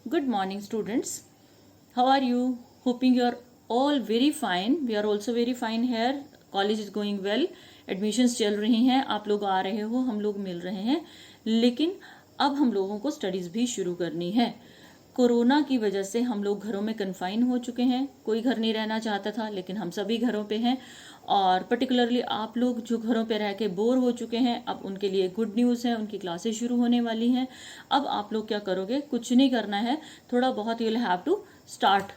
Good morning, students. How are you? Hoping you are all very fine. We are also very fine here. College is going well. Admissions चल रही हैं. आप लोग आ रहे हो, हम लोग मिल रहे हैं. लेकिन अब हम लोगों को स्टडीज भी शुरू करनी है. कोरोना की वजह से हम लोग घरों में कन्फाइन हो चुके हैं. कोई घर नहीं रहना चाहता था, लेकिन हम सभी घरों पे हैं. और पर्टिकुलरली आप लोग जो घरों पे रह के बोर हो चुके हैं, अब उनके लिए गुड न्यूज़ है, उनकी क्लासेस शुरू होने वाली हैं. अब आप लोग क्या करोगे? कुछ नहीं करना है, थोड़ा बहुत you will have to start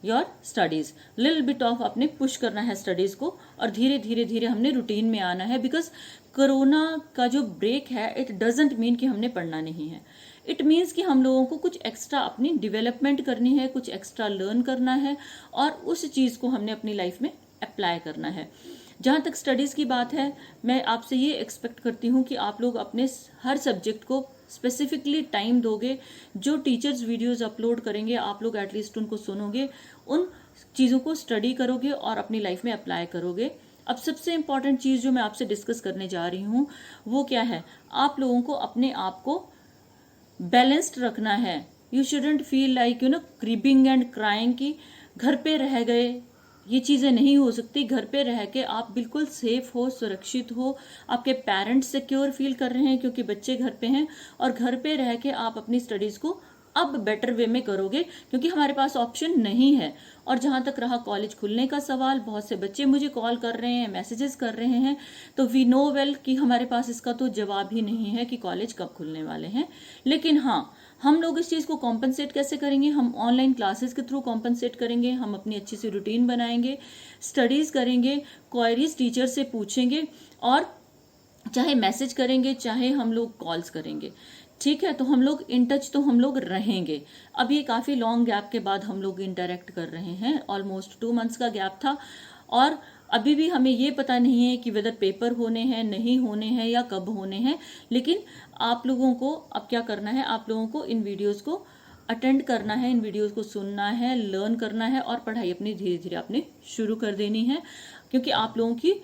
your studies. Little bit of आपने पुश करना है स्टडीज को, और धीरे धीरे धीरे हमने रूटीन में आना है. बिकॉज कोरोना का जो ब्रेक है, इट डजेंट मीन कि हमने पढ़ना नहीं है. इट मीन्स कि हम लोगों को कुछ एक्स्ट्रा अपनी डेवलपमेंट करनी है, कुछ एक्स्ट्रा लर्न करना है, और उस चीज़ को हमने अपनी लाइफ में अप्लाई करना है. जहाँ तक स्टडीज़ की बात है, मैं आपसे ये एक्सपेक्ट करती हूँ कि आप लोग अपने हर सब्जेक्ट को स्पेसिफिकली टाइम दोगे. जो टीचर्स वीडियोस अपलोड करेंगे, आप लोग एटलीस्ट उनको सुनोगे, उन चीज़ों को स्टडी करोगे और अपनी लाइफ में अप्लाई करोगे. अब सबसे इम्पॉर्टेंट चीज़ जो मैं आपसे डिस्कस करने जा रही हूँ वो क्या है? आप लोगों को अपने आप को बैलेंस्ड रखना है. You shouldn't feel like creeping and crying कि घर पे रह गए. ये चीज़ें नहीं हो सकती. घर पे रह के आप बिल्कुल सेफ हो, सुरक्षित हो, आपके पेरेंट्स सिक्योर फील कर रहे हैं क्योंकि बच्चे घर पे हैं, और घर पे रह के आप अपनी स्टडीज़ को अब बेटर वे में करोगे क्योंकि हमारे पास ऑप्शन नहीं है. और जहाँ तक रहा कॉलेज खुलने का सवाल, बहुत से बच्चे मुझे कॉल कर रहे हैं, मैसेजेस कर रहे हैं, तो वी नो वेल कि हमारे पास इसका तो जवाब ही नहीं है कि कॉलेज कब खुलने वाले हैं. लेकिन हाँ, हम लोग इस चीज़ को कॉम्पनसेट कैसे करेंगे? हम ऑनलाइन क्लासेस के थ्रू कॉम्पनसेट करेंगे. हम अपनी अच्छी सी रूटीन बनाएंगे, स्टडीज़ करेंगे, क्वेरीज टीचर से पूछेंगे, और चाहे मैसेज करेंगे, चाहे हम लोग कॉल्स करेंगे. ठीक है, तो हम लोग इन टच तो हम लोग रहेंगे. अब ये काफ़ी लॉन्ग गैप के बाद हम लोग इंटरेक्ट कर रहे हैं. ऑलमोस्ट 2 मंथ्स का गैप था, और अभी भी हमें ये पता नहीं है कि वेदर पेपर होने हैं, नहीं होने हैं, या कब होने हैं. लेकिन आप लोगों को अब क्या करना है? आप लोगों को इन वीडियोज़ को अटेंड करना है, इन वीडियोज़ को सुनना है, लर्न करना है, और पढ़ाई अपनी धीरे धीरे आपने शुरू कर देनी है. क्योंकि आप लोगों की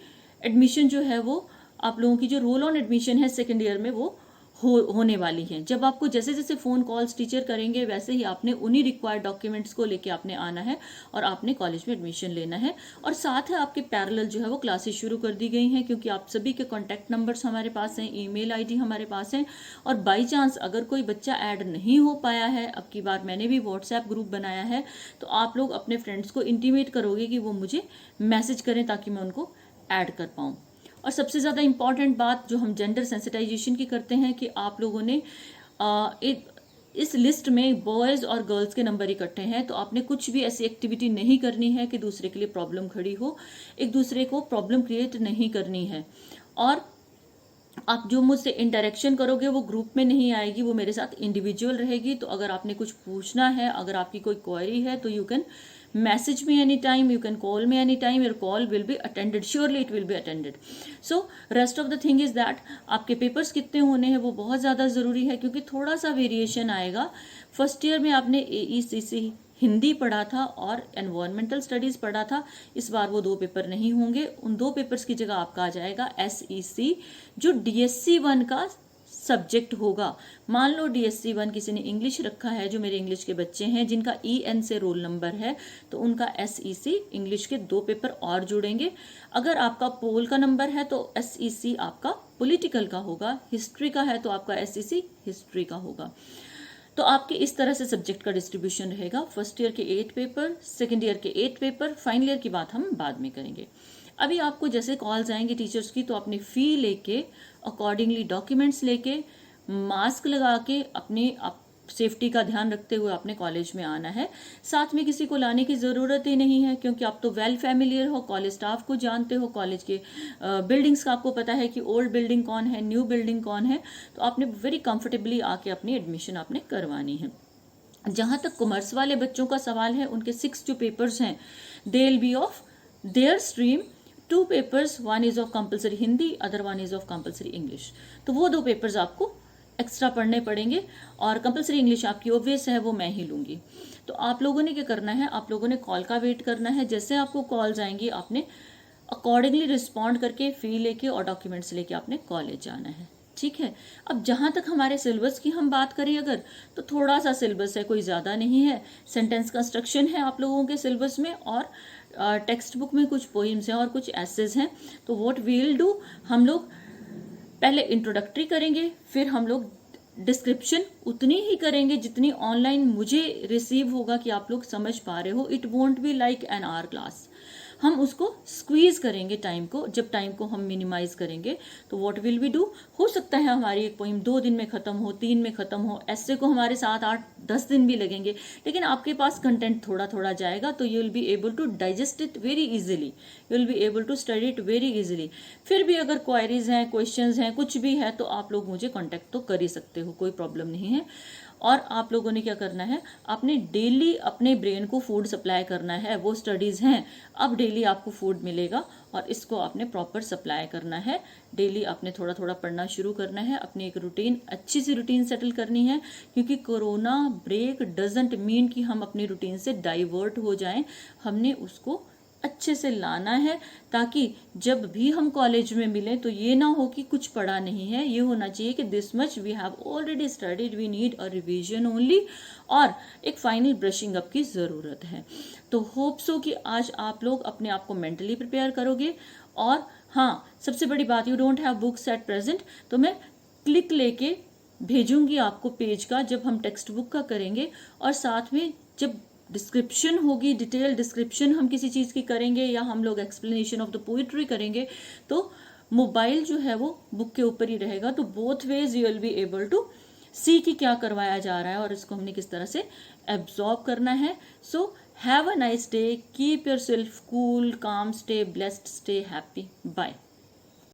एडमिशन जो है वो, आप लोगों की जो रोल ऑन एडमिशन है सेकेंड ईयर में, वो होने वाली हैं. जब आपको जैसे जैसे फ़ोन कॉल्स टीचर करेंगे, वैसे ही आपने उन्हीं रिक्वायर्ड डॉक्यूमेंट्स को लेके आपने आना है और आपने कॉलेज में एडमिशन लेना है. और साथ है आपके पैरेलल जो है वो क्लासेस शुरू कर दी गई हैं, क्योंकि आप सभी के कॉन्टैक्ट नंबर्स हमारे पास हैं, ईमेल आईडी हमारे पास हैं. और बाई चांस अगर कोई बच्चा ऐड नहीं हो पाया है, अब की बार मैंने भी व्हाट्सएप ग्रुप बनाया है, तो आप लोग अपने फ्रेंड्स को इंटीमेट करोगे कि वो मुझे मैसेज करें ताकि मैं उनको ऐड कर पाऊँ. और सबसे ज़्यादा इम्पॉर्टेंट बात जो हम जेंडर सेंसिटाइजेशन की करते हैं कि आप लोगों ने इस लिस्ट में बॉयज़ और गर्ल्स के नंबर इकट्ठे हैं, तो आपने कुछ भी ऐसी एक्टिविटी नहीं करनी है कि दूसरे के लिए प्रॉब्लम खड़ी हो. एक दूसरे को प्रॉब्लम क्रिएट नहीं करनी है. और आप जो मुझसे इंटरेक्शन करोगे वो ग्रुप में नहीं आएगी, वो मेरे साथ इंडिविजुअल रहेगी. तो अगर आपने कुछ पूछना है, अगर आपकी कोई क्वेरी है, तो you can message me any time, you can call me any time. Your call will be attended, surely it will be attended. So rest of the thing is that आपके पेपर्स कितने होने हैं वो बहुत ज़्यादा ज़रूरी है, क्योंकि थोड़ा सा वेरिएशन आएगा. फर्स्ट ईयर में आपने AECC हिंदी पढ़ा था और एनवायरमेंटल स्टडीज़ पढ़ा था. इस बार वो 2 पेपर नहीं होंगे. उन 2 पेपर्स की जगह आपका आ जाएगा SEC, जो DSC 1 का सब्जेक्ट होगा. मान लो DSC 1 किसी ने इंग्लिश रखा है, जो मेरे इंग्लिश के बच्चे हैं जिनका EN से रोल नंबर है, तो उनका SEC इंग्लिश के 2 पेपर और जुड़ेंगे. अगर आपका पोल का नंबर है तो SEC आपका पॉलिटिकल का होगा. हिस्ट्री का है तो आपका SEC हिस्ट्री का होगा. तो आपके इस तरह से सब्जेक्ट का डिस्ट्रीब्यूशन रहेगा. फर्स्ट ईयर के 8 पेपर, सेकेंड ईयर के 8 पेपर, फाइनल ईयर की बात हम बाद में करेंगे. अभी आपको जैसे कॉल्स आएंगे टीचर्स की, तो अपनी फ़ी लेके, अकॉर्डिंगली डॉक्यूमेंट्स लेके, मास्क लगा के, अपने सेफ्टी का ध्यान रखते हुए अपने कॉलेज में आना है. साथ में किसी को लाने की ज़रूरत ही नहीं है, क्योंकि आप तो वेल फैमिलियर हो, कॉलेज स्टाफ को जानते हो, कॉलेज के बिल्डिंग्स का आपको पता है कि ओल्ड बिल्डिंग कौन है, न्यू बिल्डिंग कौन है. तो आपने वेरी कंफर्टेबली आके अपनी एडमिशन आपने करवानी है. जहाँ तक कॉमर्स वाले बच्चों का सवाल है, उनके 6 जो पेपर्स हैं, they will be of their stream. 2 papers, 1 is of compulsory Hindi, other 1 is of compulsory English. तो वो 2 पेपर्स आपको एक्स्ट्रा पढ़ने पड़ेंगे. और कंपलसरी इंग्लिश आपकी ऑब्वियस है, वो मैं ही लूँगी. तो आप लोगों ने क्या करना है? आप लोगों ने कॉल का वेट करना है. जैसे आपको कॉल्स आएंगी, आपने अकॉर्डिंगली रिस्पॉन्ड करके फ़ी लेके और डॉक्यूमेंट्स लेके आपने कॉलेज जाना है. ठीक है। अब जहाँ तक हमारे सिलेबस की हम बात करें अगर, तो थोड़ा सा सिलेबस है, कोई ज़्यादा नहीं है। सेंटेंस कंस्ट्रक्शन है आप लोगों के सिलेबस में, और टेक्स्ट बुक में कुछ पोइम्स हैं और कुछ एसेज हैं। तो व्हाट वी विल डू, हम लोग पहले इंट्रोडक्टरी करेंगे, फिर हम लोग डिस्क्रिप्शन उतनी ही करेंगे जितनी ऑनलाइन मुझे रिसीव होगा कि आप लोग समझ पा रहे हो। It won't be like an hour class, हम उसको स्क्वीज करेंगे टाइम को। जब टाइम को हम मिनिमाइज करेंगे तो व्हाट विल वी डू, हो सकता है हमारी एक पोइम 2 दिन में खत्म हो, 3 में खत्म हो, ऐसे को हमारे 7, 8, 10 दिन भी लगेंगे, लेकिन आपके पास कंटेंट थोड़ा थोड़ा जाएगा तो you will be able to digest it very easily, you will be able to study it very easily. फिर भी अगर क्वायरीज हैं, क्वेश्चंस हैं, कुछ भी है तो आप लोग मुझे कॉन्टेक्ट तो कर ही सकते हो, कोई प्रॉब्लम नहीं है। और आप लोगों ने क्या करना है, आपने डेली अपने ब्रेन को फूड सप्लाई करना है। वो स्टडीज हैं, अब डेली आपको फूड मिलेगा और इसको आपने प्रॉपर सप्लाई करना है। डेली आपने थोड़ा थोड़ा पढ़ना शुरू करना है, अपनी एक रूटीन, अच्छी सी रूटीन सेटल करनी है, क्योंकि कोरोना ब्रेक डजंट मीन कि हम अपनी रूटीन से डाइवर्ट हो जाएं। हमने उसको अच्छे से लाना है ताकि जब भी हम कॉलेज में मिलें तो ये ना हो कि कुछ पढ़ा नहीं है। ये होना चाहिए कि this much we have already studied, we need a revision only, और एक फाइनल ब्रशिंग अप की ज़रूरत है। तो होप सो कि आज आप लोग अपने आप को मेंटली प्रिपेयर करोगे। और हाँ, सबसे बड़ी बात, you don't have books at present, तो मैं क्लिक लेके भेजूंगी आपको पेज का जब हम टेक्स्ट बुक का करेंगे, और साथ में जब डिस्क्रिप्शन होगी, डिटेल डिस्क्रिप्शन हम किसी चीज़ की करेंगे या हम लोग एक्सप्लेनेशन ऑफ द पोइट्री करेंगे, तो मोबाइल जो है वो बुक के ऊपर ही रहेगा। तो both ways you will be able to see कि क्या करवाया जा रहा है और इसको हमने किस तरह से एब्जॉर्ब करना है। So have a nice day, keep yourself cool, calm, stay blessed, stay happy, bye.